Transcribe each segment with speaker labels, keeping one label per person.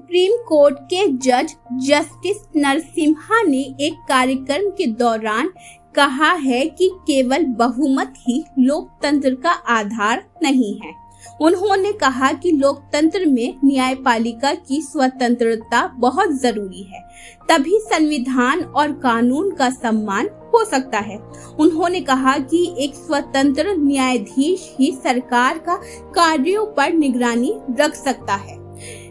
Speaker 1: Supreme court के जज justice Narasimha ने एक कार्यक्रम के दौरान कहा है कि केवल बहुमत ही लोकतंत्र का आधार नहीं है। उन्होंने कहा कि लोकतंत्र में न्यायपालिका की स्वतंत्रता बहुत जरूरी है, तभी संविधान और कानून का सम्मान हो सकता है। उन्होंने कहा कि एक स्वतंत्र न्यायाधीश ही सरकार का कार्यों पर निगरानी रख सकता है।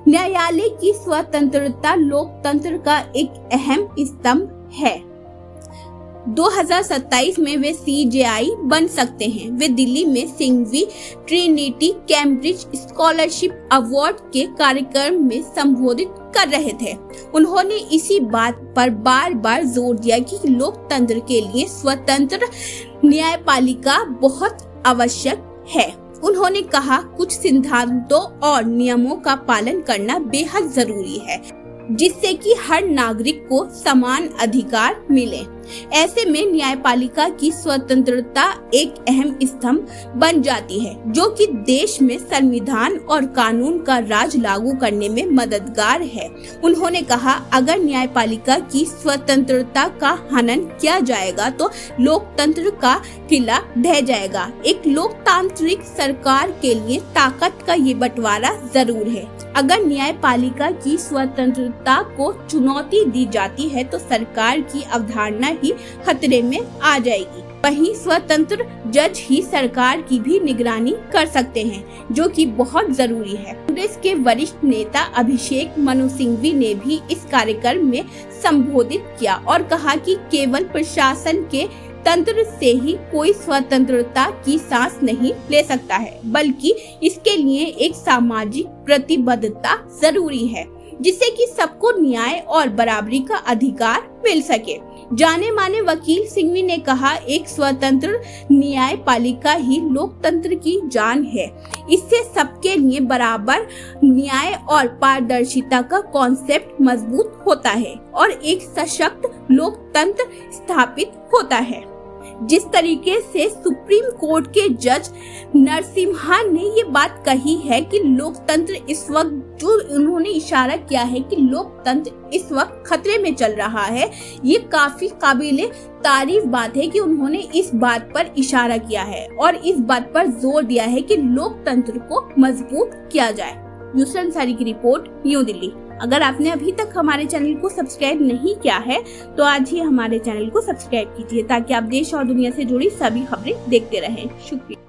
Speaker 1: न्यायालय की स्वतंत्रता लोकतंत्र का एक अहम स्तंभ है। 2027 में वे CJI बन सकते हैं। वे दिल्ली में Singhvi Trinity Cambridge scholarship award के कार्यक्रम में संबोधित कर रहे थे। उन्होंने इसी बात पर बार बार जोर दिया कि लोकतंत्र के लिए स्वतंत्र न्यायपालिका बहुत आवश्यक है। उन्होंने कहा, कुछ सिद्धांतों और नियमों का पालन करना बेहद जरूरी है, जिससे कि हर नागरिक को समान अधिकार मिले। ऐसे में न्यायपालिका की स्वतंत्रता एक अहम स्तंभ बन जाती है, जो कि देश में संविधान और कानून का राज लागू करने में मददगार है। उन्होंने कहा, अगर न्यायपालिका की स्वतंत्रता का हनन किया जाएगा तो लोकतंत्र का किला ढह जाएगा। एक लोकतांत्रिक सरकार के लिए ताकत का ये बंटवारा जरूर है। अगर न्यायपालिका की स्वतंत्रता को चुनौती दी जाती है तो सरकार की अवधारणा ही खतरे में आ जाएगी। वहीं स्वतंत्र जज ही सरकार की भी निगरानी कर सकते हैं, जो कि बहुत जरूरी है। कांग्रेस के वरिष्ठ नेता अभिषेक मनु सिंघवी ने भी इस कार्यक्रम में संबोधित किया और कहा कि केवल प्रशासन के तंत्र से ही कोई स्वतंत्रता की सांस नहीं ले सकता है, बल्कि इसके लिए एक सामाजिक प्रतिबद्धता जरूरी है, जिससे कि सबको न्याय और बराबरी का अधिकार मिल सके। जाने माने वकील सिंघवी ने कहा, एक स्वतंत्र न्यायपालिका ही लोकतंत्र की जान है। इससे सबके लिए बराबर न्याय और पारदर्शिता का कॉन्सेप्ट मजबूत होता है और एक सशक्त लोकतंत्र स्थापित होता है। जिस तरीके से सुप्रीम कोर्ट के जज नरसिम्हा ने ये बात कही है कि लोकतंत्र इस वक्त, जो उन्होंने इशारा किया है कि लोकतंत्र इस वक्त खतरे में चल रहा है, ये काफी काबिले तारीफ बात है कि उन्होंने इस बात पर इशारा किया है और इस बात पर जोर दिया है कि लोकतंत्र को मजबूत किया जाए। यूसुफ अंसारी की रिपोर्ट, न्यू दिल्ली। अगर आपने अभी तक हमारे चैनल को सब्सक्राइब नहीं किया है तो आज ही हमारे चैनल को सब्सक्राइब कीजिए, ताकि आप देश और दुनिया से जुड़ी सभी खबरें देखते रहें। शुक्रिया।